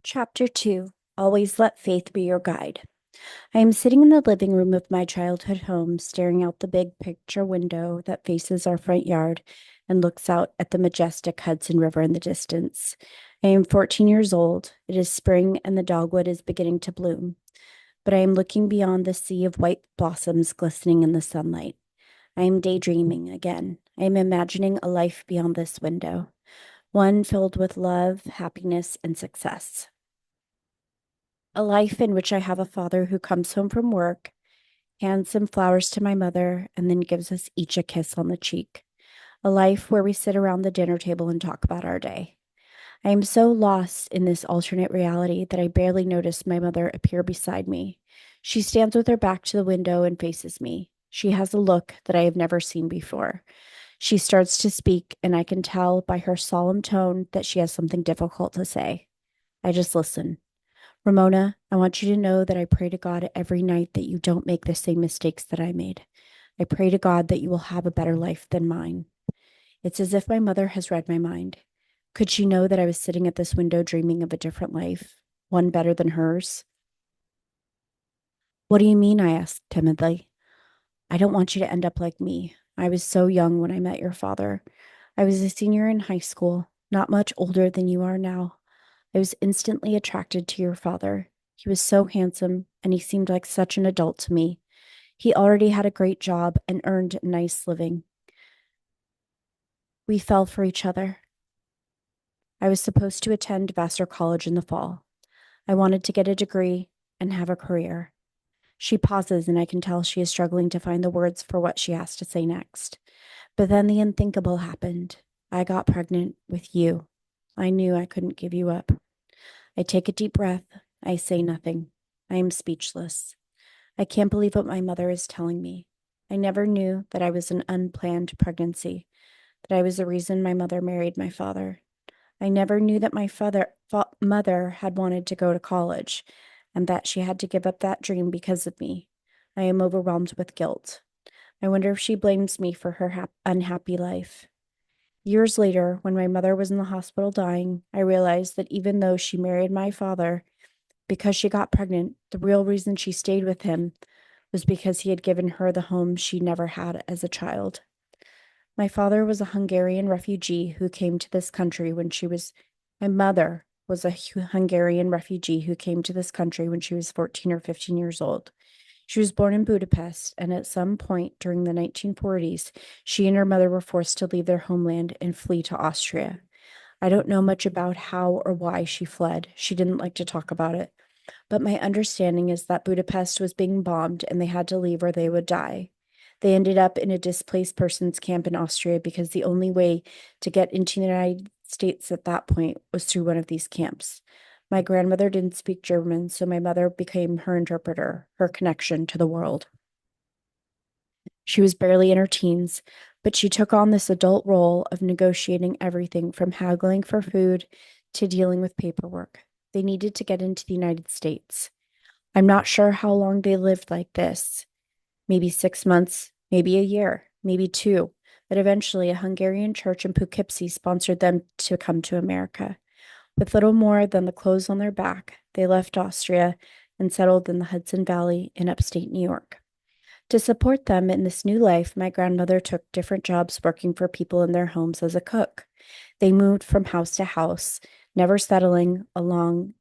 Chapter 2. Always Let Faith Be Your Guide. I am sitting in the living room of my childhood home, staring out the big picture window that faces our front yard and looks out at the majestic Hudson River in the distance. I am 14 years old. It is spring and the dogwood is beginning to bloom, but I am looking beyond the sea of white blossoms glistening in the sunlight. I am daydreaming again. I am imagining a life beyond this window, one filled with love, happiness, and success. A life in which I have a father who comes home from work, hands some flowers to my mother, and then gives us each a kiss on the cheek. A life where we sit around the dinner table and talk about our day. I am so lost in this alternate reality that I barely notice my mother appear beside me. She stands with her back to the window and faces me. She has a look that I have never seen before. She starts to speak, and I can tell by her solemn tone that she has something difficult to say. I just listen. Ramona, I want you to know that I pray to God every night that you don't make the same mistakes that I made. I pray to God that you will have a better life than mine. It's as if my mother has read my mind. Could she know that I was sitting at this window dreaming of a different life, one better than hers? What do you mean? I asked timidly. I don't want you to end up like me. I was so young when I met your father. I was a senior in high school, not much older than you are now. I was instantly attracted to your father. He was so handsome, and he seemed like such an adult to me. He already had a great job and earned a nice living. We fell for each other. I was supposed to attend Vassar College in the fall. I wanted to get a degree and have a career. She pauses, and I can tell she is struggling to find the words for what she has to say next. But then the unthinkable happened. I got pregnant with you. I knew I couldn't give you up. I take a deep breath. I say nothing. I am speechless. I can't believe what my mother is telling me. I never knew that I was an unplanned pregnancy, that I was the reason my mother married my father. I never knew that my mother had wanted to go to college and that she had to give up that dream because of me. I am overwhelmed with guilt. I wonder if she blames me for her unhappy life. Years later, when my mother was in the hospital dying, I realized that even though she married my father, because she got pregnant, the real reason she stayed with him was because he had given her the home she never had as a child. My father was a Hungarian refugee who came to this country when she was, my mother was a Hungarian refugee who came to this country when she was 14 or 15 years old. She was born in Budapest, and at some point during the 1940s, she and her mother were forced to leave their homeland and flee to Austria. I don't know much about how or why she fled. She didn't like to talk about it. But my understanding is that Budapest was being bombed and they had to leave or they would die. They ended up in a displaced persons camp in Austria because the only way to get into the United States at that point was through one of these camps. My grandmother didn't speak German, so my mother became her interpreter, her connection to the world. She was barely in her teens, but she took on this adult role of negotiating everything from haggling for food to dealing with paperwork. They needed to get into the United States. I'm not sure how long they lived like this. Maybe 6 months, maybe a year, maybe two. But eventually, a Hungarian church in Poughkeepsie sponsored them to come to America. With little more than the clothes on their back, they left Austria and settled in the Hudson Valley in upstate New York. To support them in this new life, my grandmother took different jobs working for people in their homes as a cook. They moved from house to house, never settling along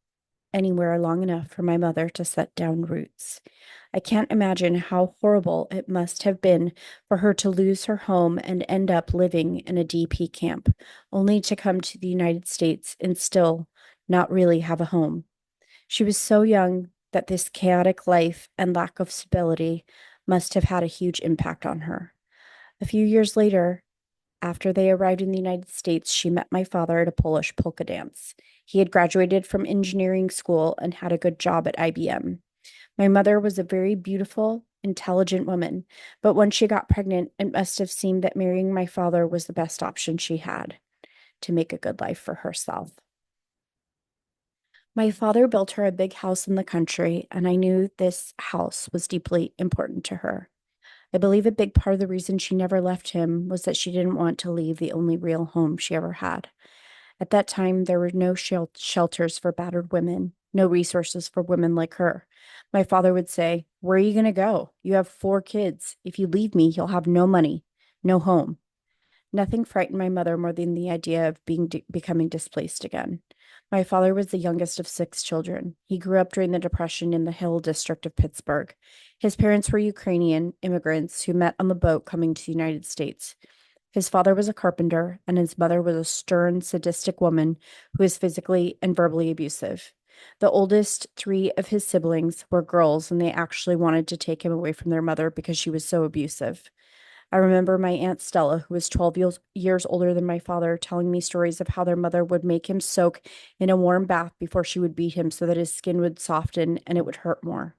anywhere long enough for my mother to set down roots. I can't imagine how horrible it must have been for her to lose her home and end up living in a DP camp, only to come to the United States and still not really have a home. She was so young that this chaotic life and lack of stability must have had a huge impact on her. A few years later, after they arrived in the United States, she met my father at a Polish polka dance. He had graduated from engineering school and had a good job at IBM. My mother was a very beautiful, intelligent woman, but when she got pregnant, it must have seemed that marrying my father was the best option she had to make a good life for herself. My father built her a big house in the country, and I knew this house was deeply important to her. I believe a big part of the reason she never left him was that she didn't want to leave the only real home she ever had. At that time, there were no shelters for battered women, no resources for women like her. My father would say, "Where are you going to go? You have 4 kids. If you leave me, you'll have no money, no home." Nothing frightened my mother more than the idea of becoming displaced again. My father was the youngest of 6 children. He grew up during the Depression in the Hill District of Pittsburgh. His parents were Ukrainian immigrants who met on the boat coming to the United States. His father was a carpenter, and his mother was a stern, sadistic woman who was physically and verbally abusive. The oldest 3 of his siblings were girls, and they actually wanted to take him away from their mother because she was so abusive. I remember my Aunt Stella, who was 12 years older than my father, telling me stories of how their mother would make him soak in a warm bath before she would beat him so that his skin would soften and it would hurt more.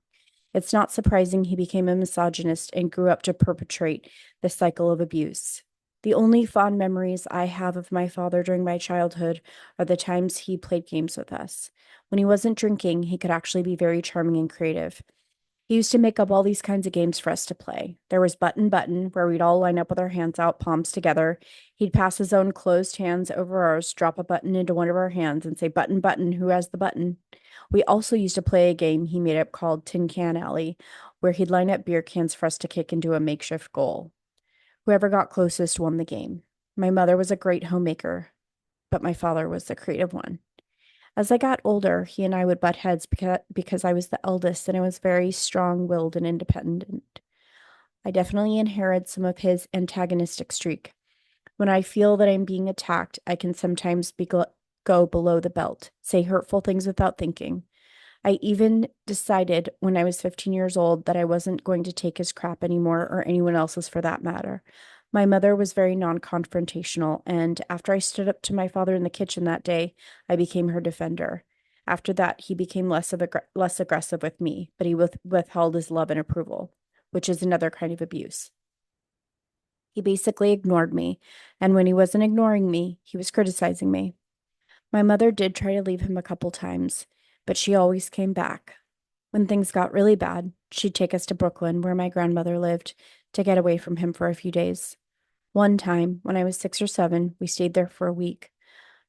It's not surprising he became a misogynist and grew up to perpetrate the cycle of abuse. The only fond memories I have of my father during my childhood are the times he played games with us. When he wasn't drinking, he could actually be very charming and creative. He used to make up all these kinds of games for us to play. There was Button Button, where we'd all line up with our hands out, palms together. He'd pass his own closed hands over ours, drop a button into one of our hands, and say, "Button Button, who has the button?" We also used to play a game he made up called Tin Can Alley, where he'd line up beer cans for us to kick into a makeshift goal. Whoever got closest won the game. My mother was a great homemaker, but my father was the creative one. As I got older, he and I would butt heads because I was the eldest and I was very strong willed and independent. I definitely inherited some of his antagonistic streak. When I feel that I'm being attacked, I can sometimes go below the belt, say hurtful things without thinking. I even decided when I was 15 years old that I wasn't going to take his crap anymore, or anyone else's for that matter. My mother was very non confrontational, and after I stood up to my father in the kitchen that day, I became her defender. After that, he became less aggressive with me, but he withheld his love and approval, which is another kind of abuse. He basically ignored me, and when he wasn't ignoring me, he was criticizing me. My mother did try to leave him a couple times, but she always came back. When things got really bad, she'd take us to Brooklyn, where my grandmother lived, to get away from him for a few days. One time, when I was 6 or 7, we stayed there for a week.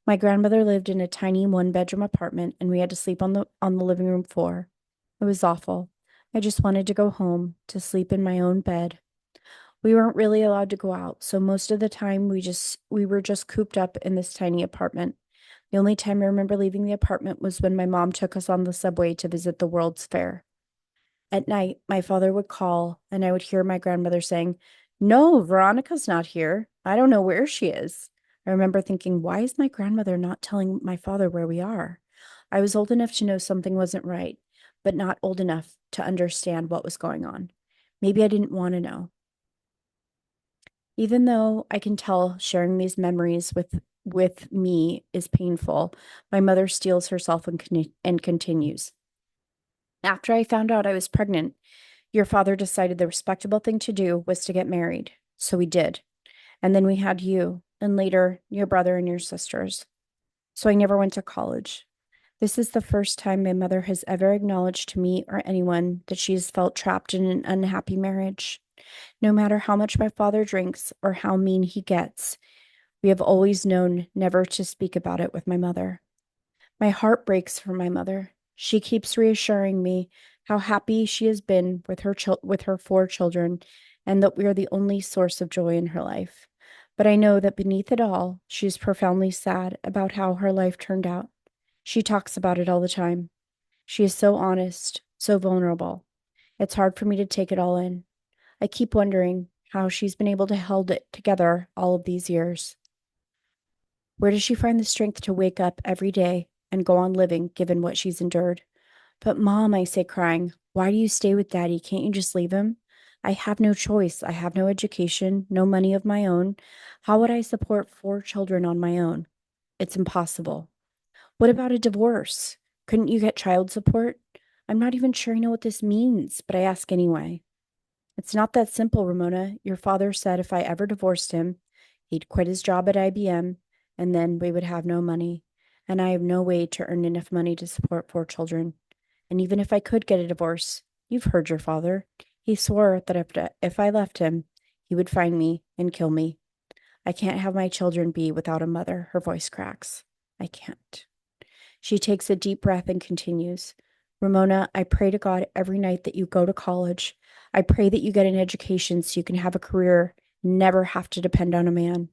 My grandmother lived in a tiny one-bedroom apartment, and we had to sleep on the living room floor. It was awful. I just wanted to go home, to sleep in my own bed. We weren't really allowed to go out, so most of the time we were just cooped up in this tiny apartment. The only time I remember leaving the apartment was when my mom took us on the subway to visit the World's Fair. At night, my father would call, and I would hear my grandmother saying, "No, Veronica's not here. I don't know where she is." I remember thinking, why is my grandmother not telling my father where we are? I was old enough to know something wasn't right, but not old enough to understand what was going on. Maybe I didn't want to know. Even though I can tell sharing these memories with me is painful, my mother steels herself and continues. "After I found out I was pregnant, your father decided the respectable thing to do was to get married. So we did. And then we had you, and later your brother and your sisters. So I never went to college. This is the first time my mother has ever acknowledged to me or anyone that she has felt trapped in an unhappy marriage. No matter how much my father drinks or how mean he gets, we have always known never to speak about it with my mother. My heart breaks for my mother. She keeps reassuring me how happy she has been with her 4 children, and that we are the only source of joy in her life. But I know that beneath it all, she is profoundly sad about how her life turned out. She talks about it all the time. She is so honest, so vulnerable. It's hard for me to take it all in. I keep wondering how she's been able to hold it together all of these years. Where does she find the strength to wake up every day and go on living given what she's endured? "But Mom," I say, crying, "why do you stay with Daddy? Can't you just leave him?" "I have no choice. I have no education, no money of my own. How would I support 4 children on my own? It's impossible." "What about a divorce? Couldn't you get child support?" "I'm not even sure I know what this means, but I ask anyway." "It's not that simple, Ramona. Your father said if I ever divorced him, he'd quit his job at IBM, and then we would have no money. And I have no way to earn enough money to support 4 children. And even if I could get a divorce, you've heard your father. He swore that if I left him, he would find me and kill me. I can't have my children be without a mother." Her voice cracks. I can't. She takes a deep breath and continues. Ramona, I pray to God every night that you go to college. I pray that you get an education so you can have a career, never have to depend on a man.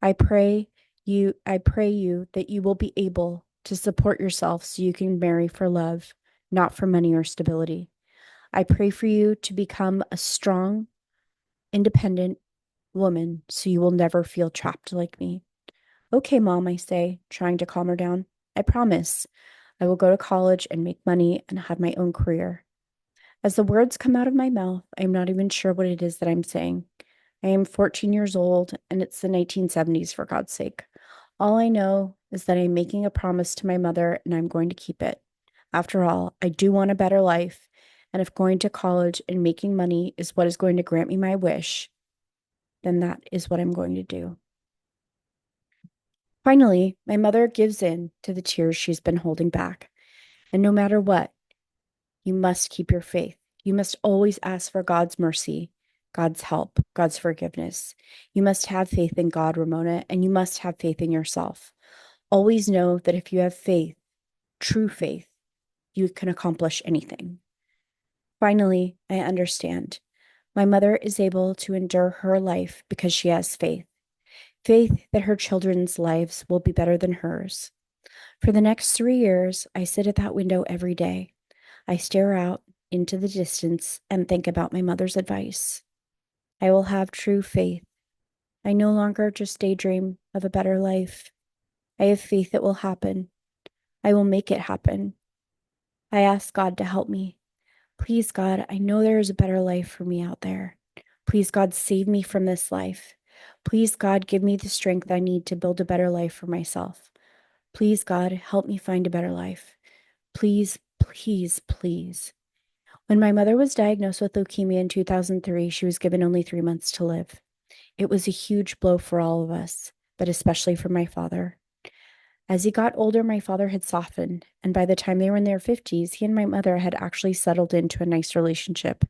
I pray you that you will be able to support yourself so you can marry for love, not for money or stability. I pray for you to become a strong, independent woman so you will never feel trapped like me. Okay, Mom, I say, trying to calm her down. I promise. I will go to college and make money and have my own career. As the words come out of my mouth, I am not even sure what it is that I'm saying. I am 14 years old, and it's the 1970s, for God's sake. All I know is that I'm making a promise to my mother, and I'm going to keep it. After all, I do want a better life, and if going to college and making money is what is going to grant me my wish, then that is what I'm going to do. Finally, my mother gives in to the tears she's been holding back. And no matter what, you must keep your faith. You must always ask for God's mercy, God's help, God's forgiveness. You must have faith in God, Ramona, and you must have faith in yourself. Always know that if you have faith, true faith, you can accomplish anything. Finally, I understand. My mother is able to endure her life because she has faith. Faith that her children's lives will be better than hers. For the next 3 years, I sit at that window every day. I stare out into the distance and think about my mother's advice. I will have true faith. I no longer just daydream of a better life. I have faith it will happen. I will make it happen. I ask God to help me. Please, God, I know there is a better life for me out there. Please, God, save me from this life. Please, God, give me the strength I need to build a better life for myself. Please, God, help me find a better life. Please, please, please. When my mother was diagnosed with leukemia in 2003, she was given only 3 months to live. It was a huge blow for all of us, but especially for my father. As he got older, my father had softened, and by the time they were in their 50s, he and my mother had actually settled into a nice relationship.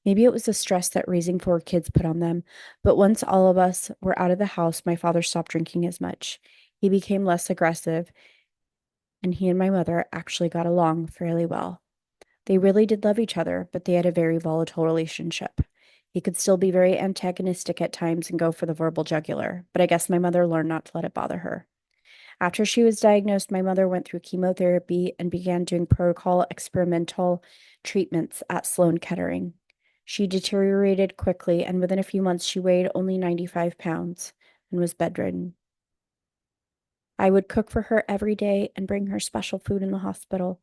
Maybe it was the stress that raising 4 kids put on them, but once all of us were out of the house, my father stopped drinking as much. He became less aggressive, and he and my mother actually got along fairly well. They really did love each other, but they had a very volatile relationship. He could still be very antagonistic at times and go for the verbal jugular, but I guess my mother learned not to let it bother her. After she was diagnosed, my mother went through chemotherapy and began doing protocol experimental treatments at Sloan Kettering. She deteriorated quickly, and within a few months, she weighed only 95 pounds and was bedridden. I would cook for her every day and bring her special food in the hospital.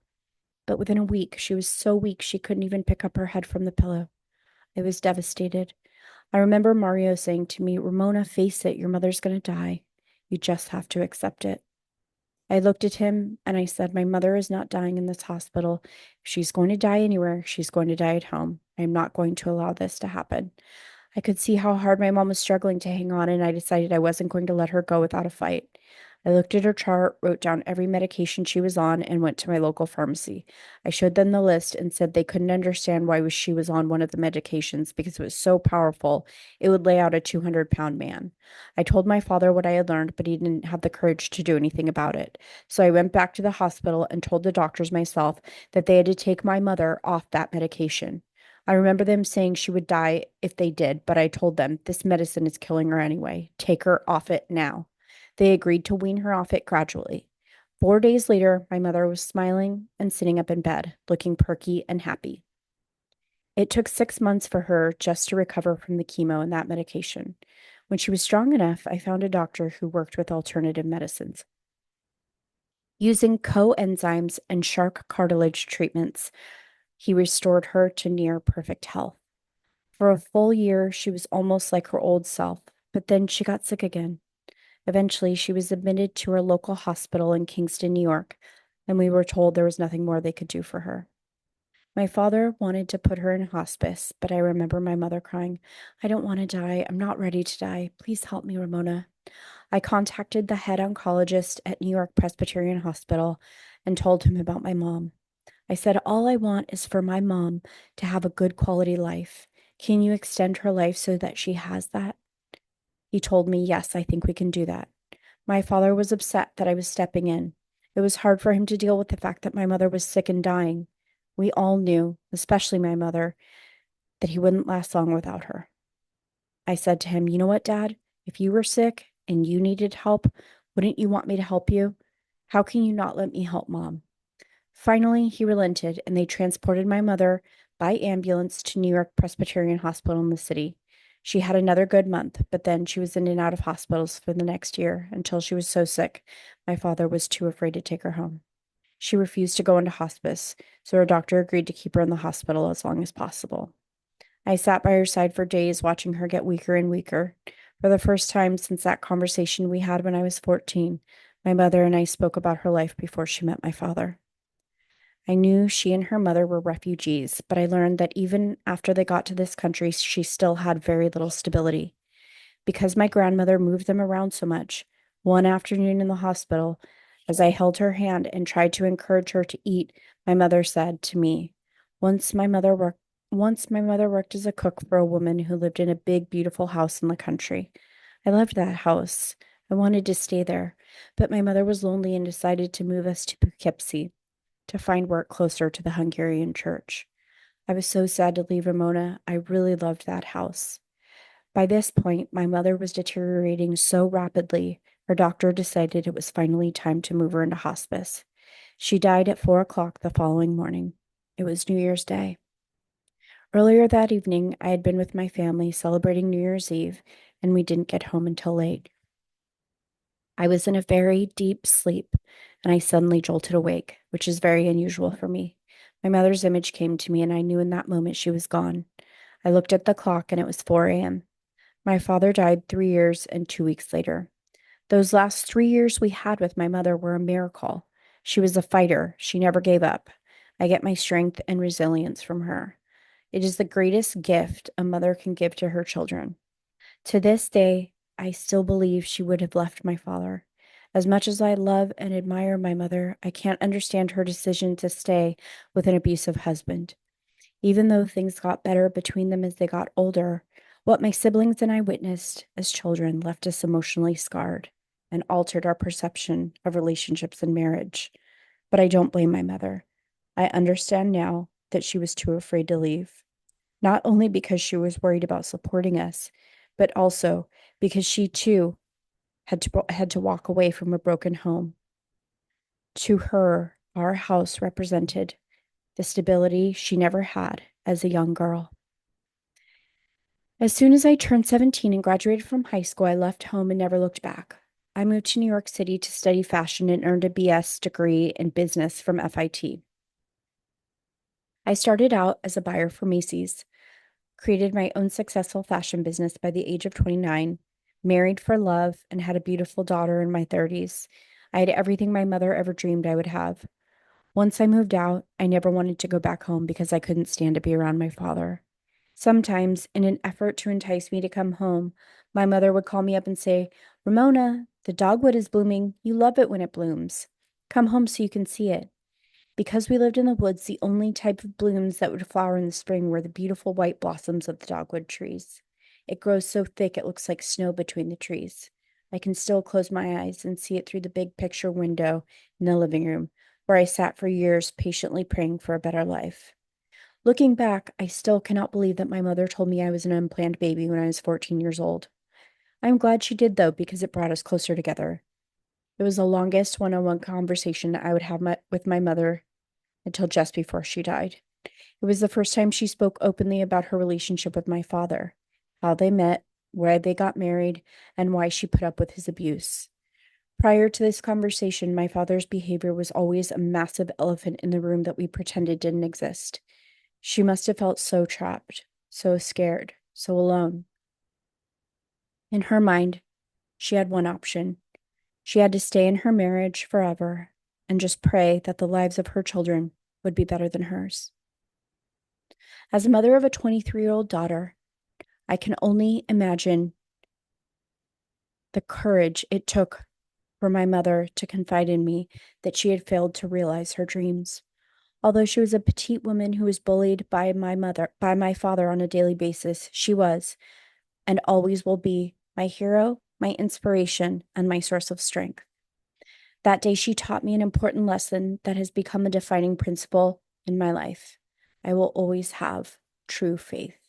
But within a week, she was so weak she couldn't even pick up her head from the pillow. I was devastated. I remember Mario saying to me, Ramona, face it, your mother's going to die. You just have to accept it. I looked at him and I said, my mother is not dying in this hospital. If she's going to die anywhere, she's going to die at home. I am not going to allow this to happen. I could see how hard my mom was struggling to hang on, and I decided I wasn't going to let her go without a fight. I looked at her chart, wrote down every medication she was on, and went to my local pharmacy. I showed them the list and said they couldn't understand why she was on one of the medications because it was so powerful it would lay out a 200-pound man. I told my father what I had learned, but he didn't have the courage to do anything about it. So I went back to the hospital and told the doctors myself that they had to take my mother off that medication. I remember them saying she would die if they did, but I told them this medicine is killing her anyway. Take her off it now. They agreed to wean her off it gradually. 4 days later, my mother was smiling and sitting up in bed, looking perky and happy. It took 6 months for her just to recover from the chemo and that medication. When she was strong enough, I found a doctor who worked with alternative medicines. Using coenzymes and shark cartilage treatments, he restored her to near perfect health. For a full year, she was almost like her old self, but then she got sick again. Eventually, she was admitted to her local hospital in Kingston, New York, and we were told there was nothing more they could do for her. My father wanted to put her in hospice, but I remember my mother crying, I don't want to die. I'm not ready to die. Please help me, Ramona. I contacted the head oncologist at New York Presbyterian Hospital and told him about my mom. I said, all I want is for my mom to have a good quality life. Can you extend her life so that she has that? He told me, yes, I think we can do that. My father was upset that I was stepping in. It was hard for him to deal with the fact that my mother was sick and dying. We all knew, especially my mother, that he wouldn't last long without her. I said to him, "You know what, Dad? If you were sick and you needed help, wouldn't you want me to help you? How can you not let me help Mom?" Finally, he relented, and they transported my mother by ambulance to New York Presbyterian Hospital in the city. She had another good month, but then she was in and out of hospitals for the next year until she was so sick my father was too afraid to take her home. She refused to go into hospice, so her doctor agreed to keep her in the hospital as long as possible. I sat by her side for days, watching her get weaker and weaker. For the first time since that conversation we had when I was 14, my mother and I spoke about her life before she met my father. I knew she and her mother were refugees, but I learned that even after they got to this country, she still had very little stability. Because my grandmother moved them around so much, one afternoon in the hospital, as I held her hand and tried to encourage her to eat, my mother said to me, once my mother worked once my mother worked as a cook for a woman who lived in a big, beautiful house in the country. I loved that house. I wanted to stay there, but my mother was lonely and decided to move us to Poughkeepsie to find work closer to the Hungarian church. I was so sad to leave Ramona. I really loved that house. By this point, my mother was deteriorating so rapidly, her doctor decided it was finally time to move her into hospice. She died at 4 o'clock the following morning. It was New Year's Day. Earlier that evening, I had been with my family celebrating New Year's Eve, and we didn't get home until late. I was in a very deep sleep, and I suddenly jolted awake, which is very unusual for me. My mother's image came to me, and I knew in that moment she was gone. I looked at the clock, and it was 4 a.m. My father died 3 years and 2 weeks later. Those last 3 years we had with my mother were a miracle. She was a fighter. She never gave up. I get my strength and resilience from her. It is the greatest gift a mother can give to her children. To this day, I still believe she would have left my father. As much as I love and admire my mother, I can't understand her decision to stay with an abusive husband. Even though things got better between them as they got older, what my siblings and I witnessed as children left us emotionally scarred and altered our perception of relationships and marriage. But I don't blame my mother. I understand now that she was too afraid to leave, not only because she was worried about supporting us, but also because she too had to walk away from a broken home. To her, our house represented the stability she never had as a young girl. As soon as I turned 17 and graduated from high school, I left home and never looked back. I moved to New York City to study fashion and earned a BS degree in business from FIT. I started out as a buyer for Macy's, created my own successful fashion business by the age of 29, married for love, and had a beautiful daughter in my 30s. I had everything my mother ever dreamed I would have. Once I moved out, I never wanted to go back home because I couldn't stand to be around my father. Sometimes, in an effort to entice me to come home, my mother would call me up and say, "Ramona, the dogwood is blooming. You love it when it blooms. Come home so you can see it." Because we lived in the woods, the only type of blooms that would flower in the spring were the beautiful white blossoms of the dogwood trees. It grows so thick it looks like snow between the trees. I can still close my eyes and see it through the big picture window in the living room, where I sat for years patiently praying for a better life. Looking back, I still cannot believe that my mother told me I was an unplanned baby when I was 14 years old. I'm glad she did, though, because it brought us closer together. It was the longest one on one conversation I would have with my mother until just before she died. It was the first time she spoke openly about her relationship with my father, how they met, where they got married, and why she put up with his abuse. Prior to this conversation, my father's behavior was always a massive elephant in the room that we pretended didn't exist. She must have felt so trapped, so scared, so alone. In her mind, she had one option. She had to stay in her marriage forever and just pray that the lives of her children would be better than hers. As a mother of a 23-year-old daughter, I can only imagine the courage it took for my mother to confide in me that she had failed to realize her dreams. Although she was a petite woman who was bullied by my father on a daily basis, she was, and always will be, my hero my inspiration, and my source of strength. That day, she taught me an important lesson that has become a defining principle in my life. I will always have true faith.